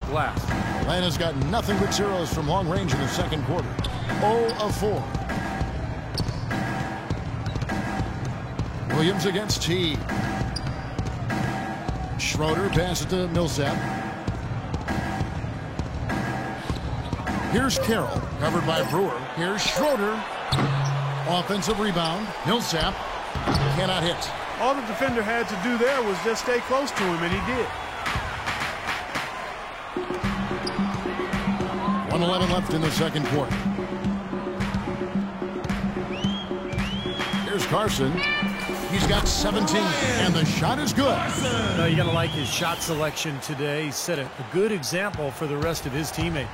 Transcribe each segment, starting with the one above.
glass. Atlanta's got nothing but zeros from long range in the second quarter. 0 of 4. Williams against T. Schroeder passes to Millsap. Here's Carroll, covered by Brewer. Here's Schroeder. Offensive rebound. Millsap cannot hit. All the defender had to do there was just stay close to him, and he did. 1:11 left in the second quarter. Here's Carson. He's got 17, and the shot is good. No, you got to like his shot selection today. He set a good example for the rest of his teammates.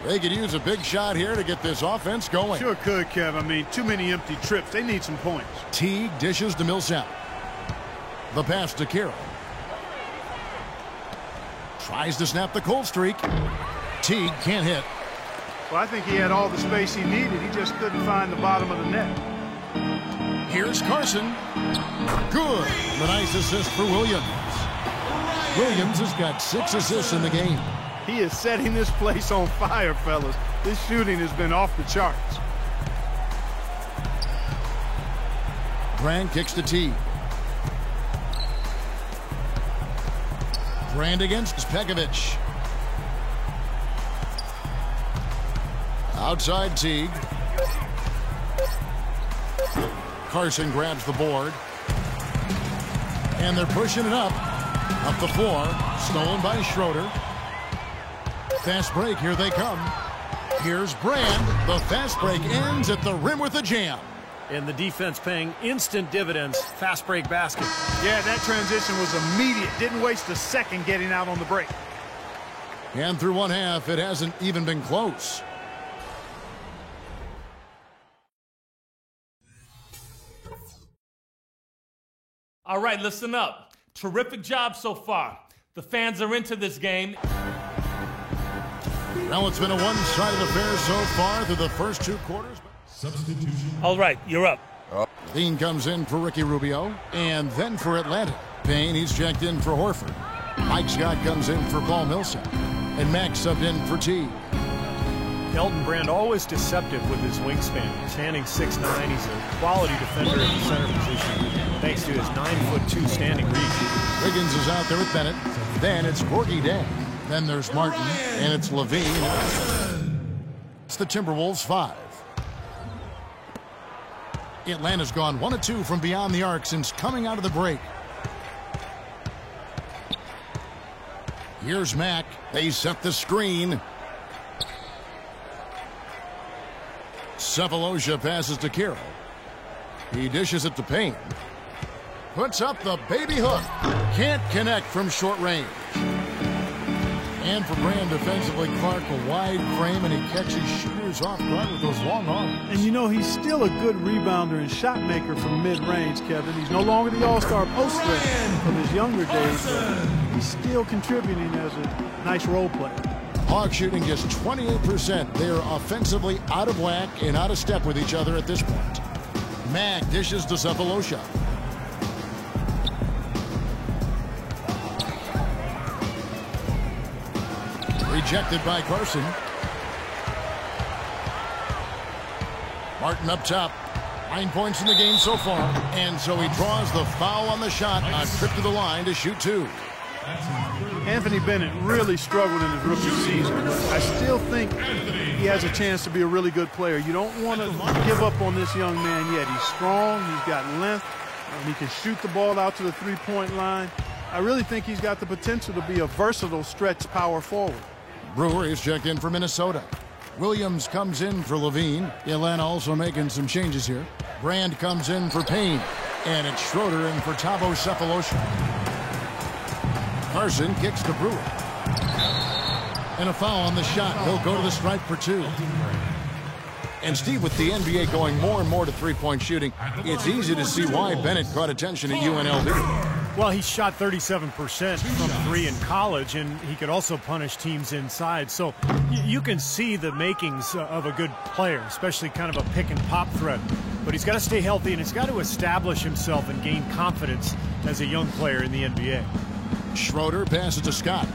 They could use a big shot here to get this offense going. Sure could, Kev. I mean, too many empty trips. They need some points. Teague dishes to Millsap. The pass to Carroll. Tries to snap the cold streak. Teague can't hit. Well, I think he had all the space he needed. He just couldn't find the bottom of the net. Here's Carson. Good. The nice assist for Williams. Williams has got 6 assists in the game. He is setting this place on fire, fellas. This shooting has been off the charts. Brand kicks to T. Brand against Pekovic. Outside Teague. Carson grabs the board. And they're pushing it up. Up the floor. Stolen by Schroeder. Fast break. Here they come. Here's Brand. The fast break ends at the rim with a jam. And the defense paying instant dividends. Fast break basket. Yeah, that transition was immediate. Didn't waste a second getting out on the break. And through one half, it hasn't even been close. All right, listen up. Terrific job so far. The fans are into this game. Well, it's been a one-sided affair so far through the first 2 quarters. Substitution. All right, you're up. Dean comes in for Ricky Rubio, and then for Atlanta. Payne, he's checked in for Horford. Mike Scott comes in for Paul Millsap, and Max subbed in for T. Elton Brand always deceptive with his wingspan. Standing 6'9", he's a quality defender at the center position, thanks to his 9'2" standing reach. Wiggins is out there with Bennett. Then it's Gorgie Day. Then there's Martin, and it's Levine. It's the Timberwolves 5. Atlanta's gone 1 of 2 from beyond the arc since coming out of the break. Here's Mack. They set the screen. Sefolosha passes to Carroll. He dishes it to Payne. Puts up the baby hook. Can't connect from short range. And for Brand defensively, Clark, a wide frame, and he catches shooters off guard with those long arms. And you know, he's still a good rebounder and shot maker from mid-range, Kevin. He's no longer the all-star post threat from his younger days, but he's still contributing as a nice role player. Hawks shooting just 28%. They are offensively out of whack and out of step with each other at this point. Mack dishes to Sefolosha. Rejected by Carson. Martin up top. 9 points in the game so far. And so he draws the foul on the shot. A trip to the line to shoot 2. Anthony Bennett really struggled in his rookie season. I still think he has a chance to be a really good player. You don't want to give up on this young man yet. He's strong, he's got length, and he can shoot the ball out to the three-point line. I really think he's got the potential to be a versatile stretch power forward. Brewer is checked in for Minnesota. Williams comes in for Levine. Atlanta also making some changes here. Brand comes in for Payne. And it's Schroeder in for Thabo Sefolosha. Carson kicks to Brewer. And a foul on the shot. He'll go to the stripe for 2. And Steve, with the NBA going more and more to three-point shooting, it's easy to see why Bennett caught attention at UNLV. Well, he shot 37% from 3 in college, and he could also punish teams inside. So you can see the makings of a good player, especially kind of a pick-and-pop threat. But he's got to stay healthy, and he's got to establish himself and gain confidence as a young player in the NBA. Schroeder passes to Scott.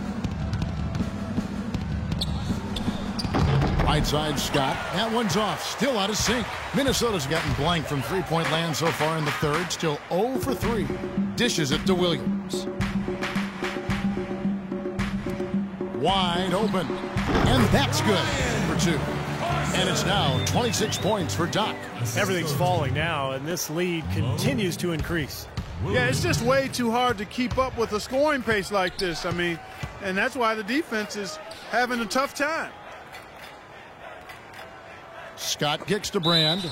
Right side, Scott. That one's off. Still out of sync. Minnesota's gotten blank from three-point land so far in the third. Still 0 for 3. Dishes it to Williams. Wide open. And that's good for 2. And it's now 26 points for Doc. Everything's falling now, and this lead continues to increase. Yeah, it's just way too hard to keep up with a scoring pace like this. I mean, and that's why the defense is having a tough time. Scott kicks to Brand.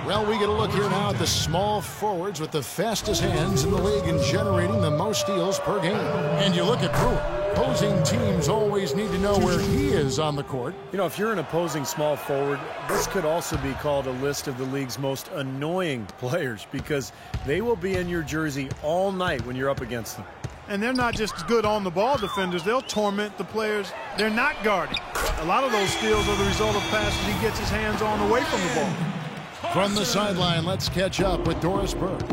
Well, we get a look here now at the small forwards with the fastest hands in the league and generating the most steals per game. And you look at Brewer. Opposing teams always need to know where he is on the court. You know, if you're an opposing small forward, this could also be called a list of the league's most annoying players because they will be in your jersey all night when you're up against them. And they're not just good on-the-ball defenders. They'll torment the players they're not guarding. A lot of those steals are the result of passes he gets his hands on away from the ball. From the sideline, let's catch up with Doris Burke.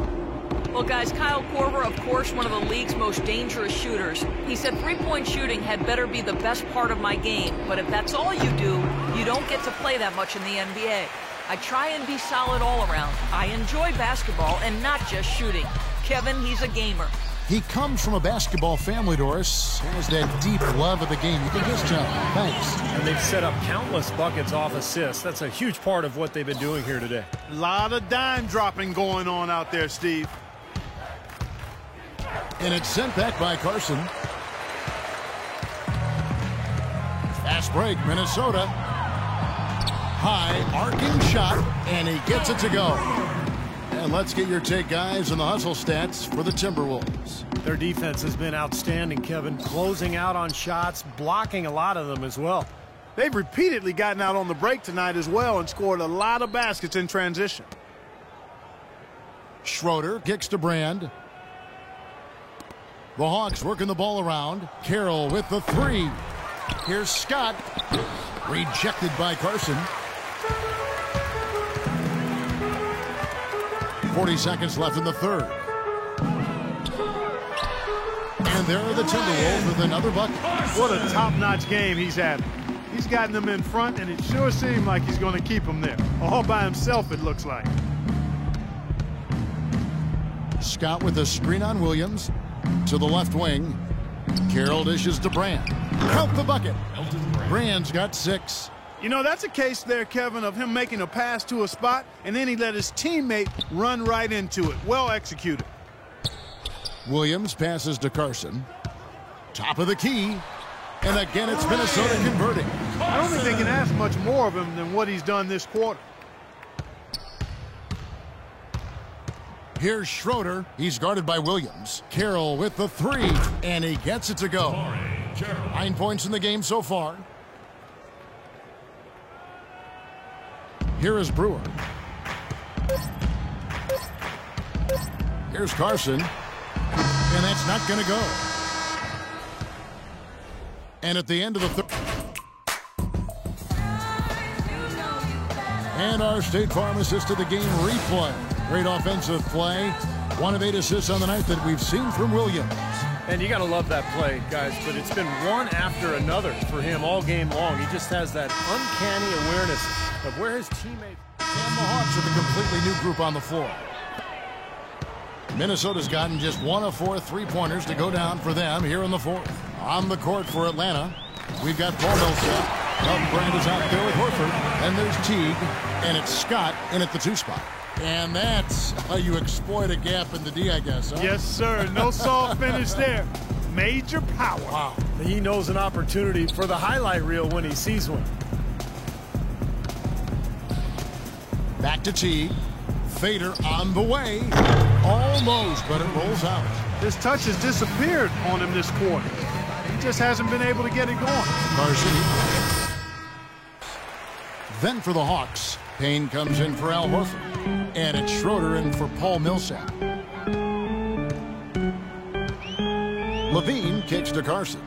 Well, guys, Kyle Korver, of course, one of the league's most dangerous shooters. He said three-point shooting had better be the best part of my game, but if that's all you do, you don't get to play that much in the NBA. I try and be solid all around. I enjoy basketball and not just shooting. Kevin, he's a gamer. He comes from a basketball family, Doris. Has that deep love of the game. You can just tell. Thanks. And they've set up countless buckets off assists. That's a huge part of what they've been doing here today. A lot of dime dropping going on out there, Steve. And it's sent back by Carson. Fast break, Minnesota. High, arcing shot, and he gets it to go. And let's get your take, guys, on the hustle stats for the Timberwolves. Their defense has been outstanding, Kevin. Closing out on shots, blocking a lot of them as well. They've repeatedly gotten out on the break tonight as well and scored a lot of baskets in transition. Schroeder kicks to Brand. The Hawks working the ball around. Carroll with the 3. Here's Scott. Rejected by Carson. 40 seconds left in the third. And there are the Timberwolves with another bucket. What a top-notch game he's having. He's gotten them in front, and it sure seemed like he's going to keep them there. All by himself, it looks like. Scott with a screen on Williams. To the left wing. Carroll dishes to Brand. Count the bucket. Brand's got 6. You know, that's a case there, Kevin, of him making a pass to a spot, and then he let his teammate run right into it. Well executed. Williams passes to Carson. Top of the key. And again, it's Minnesota converting. I don't think they can ask much more of him than what he's done this quarter. Here's Schroeder. He's guarded by Williams. Carroll with the 3, and he gets it to go. 9 points in the game so far. Here is Brewer. Here's Carson. And that's not going to go. And at the end of the third. And our State Farm assist to the game replay. Great offensive play. 1 of 8 assists on the night that we've seen from Williams. And you got to love that play, guys, but it's been one after another for him all game long. He just has that uncanny awareness of where his teammates. And the Hawks with a completely new group on the floor. Minnesota's gotten just 1 of 4 3-pointers to go down for them here in the fourth. On the court for Atlanta, we've got Paul Millsap. Brand is out there with Horford. And there's Teague. And it's Scott in at the 2 spot. And that's how you exploit a gap in the D, I guess, huh? Yes, sir. No soft finish there. Major power. Wow. He knows an opportunity for the highlight reel when he sees one. Back to Teague. Fader on the way. Almost, but it rolls out. This touch has disappeared on him this quarter. He just hasn't been able to get it going. Carson. Then for the Hawks, Payne comes in for Al Horford. And it's Schroeder in for Paul Millsap. Levine kicks to Carson.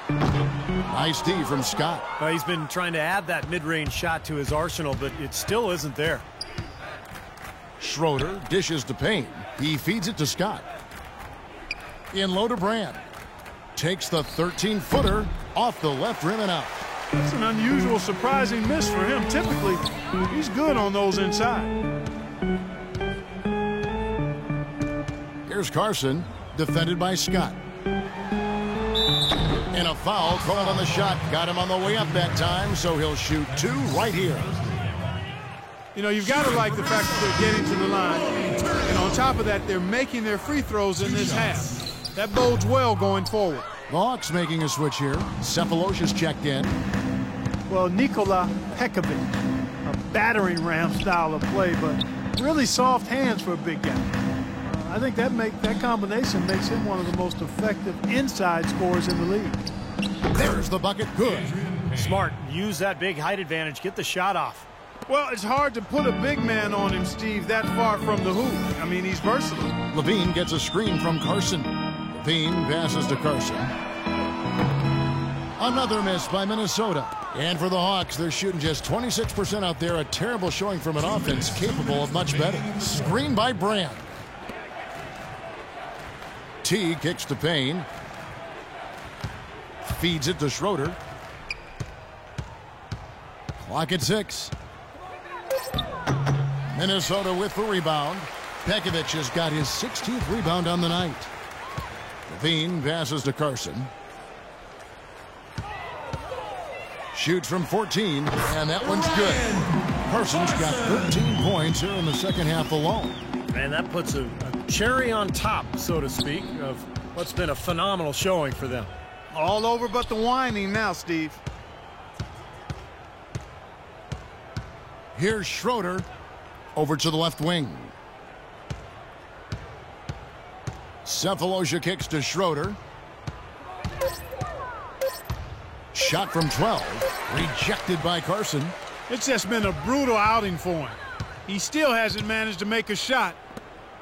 Nice D from Scott. He's been trying to add that mid-range shot to his arsenal, but it still isn't there. Schroeder dishes to Payne. He feeds it to Scott. In low to Brand. Takes the 13-footer off the left rim and out. That's an unusual, surprising miss for him. Typically, he's good on those inside. Here's Carson, defended by Scott. And a foul called on the shot. Got him on the way up that time, so he'll shoot 2 right here. You know, you've got to like the fact that they're getting to the line. And on top of that, they're making their free throws in this half. That bodes well going forward. The Hawks making a switch here. Cephalosha's checked in. Well, Nikola Pekovic, a battering ram style of play, but really soft hands for a big guy. I think that combination makes him one of the most effective inside scorers in the league. There's the bucket. Good. Smart. Use that big height advantage. Get the shot off. Well, it's hard to put a big man on him, Steve, that far from the hoop. I mean, he's versatile. Levine gets a screen from Carson. Levine passes to Carson. Another miss by Minnesota. And for the Hawks, they're shooting just 26% out there. A terrible showing from an offense capable of much better. Screen by Brand. T kicks to Payne. Feeds it to Schroeder. Clock at 6. Minnesota with the rebound. Pekovic has got his 16th rebound on the night. Levine passes to Carson. Shoots from 14, and that one's good. Carson's got 13 points here in the second half alone. Man, that puts a cherry on top, so to speak, of what's been a phenomenal showing for them. All over but the whining now, Steve. Here's Schroeder over to the left wing. Cephalosha kicks to Schroeder. Shot from 12. Rejected by Carson. It's just been a brutal outing for him. He still hasn't managed to make a shot,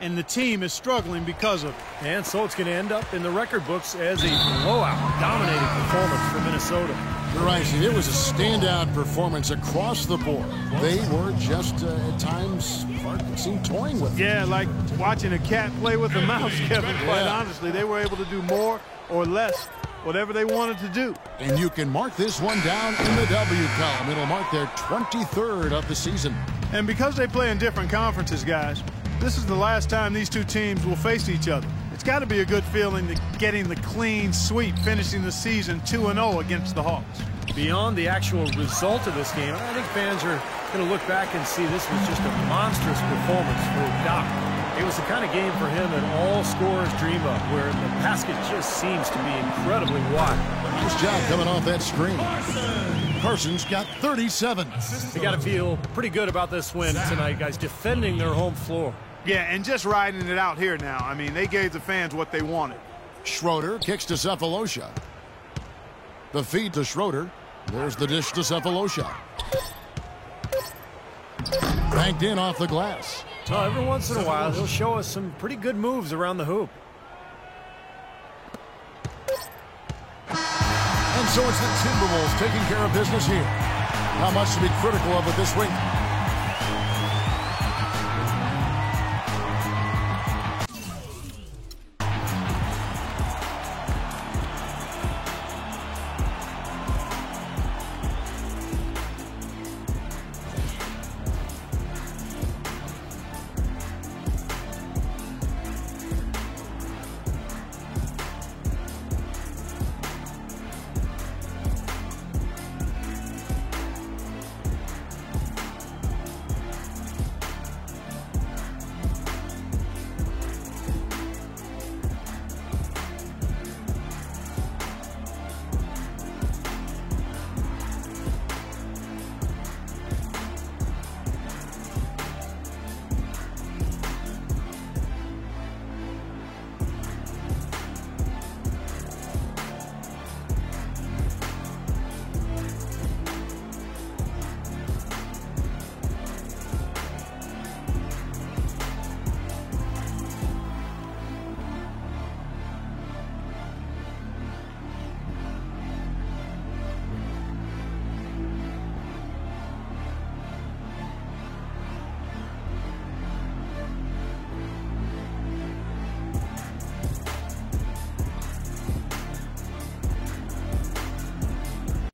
and the team is struggling because of it. And so it's going to end up in the record books as a blowout, dominating performance for Minnesota. You're right, Steve. It was a standout performance across the board. They were just, at times, it seemed toying with it. Yeah, like watching a cat play with a mouse, Kevin, quite honestly. They were able to do more or less, whatever they wanted to do. And you can mark this one down in the W column. It'll mark their 23rd of the season. And because they play in different conferences, guys, this is the last time these two teams will face each other. It's got to be a good feeling to getting the clean sweep, finishing the season 2-0 against the Hawks. Beyond the actual result of this game, I think fans are going to look back and see this was just a monstrous performance for Doc. It was the kind of game for him that all scorers dream of, where the basket just seems to be incredibly wide. Nice job coming off that screen. Carson's got 37. They got to feel pretty good about this win tonight, guys, defending their home floor. Yeah, and just riding it out here now. I mean, they gave the fans what they wanted. Schroeder kicks to Cephalosha. The feed to Schroeder. There's the dish to Cephalosha. Banked in off the glass. So every once in a while, he'll show us some pretty good moves around the hoop. And so it's the Timberwolves taking care of business here. Not much to be critical of with this week.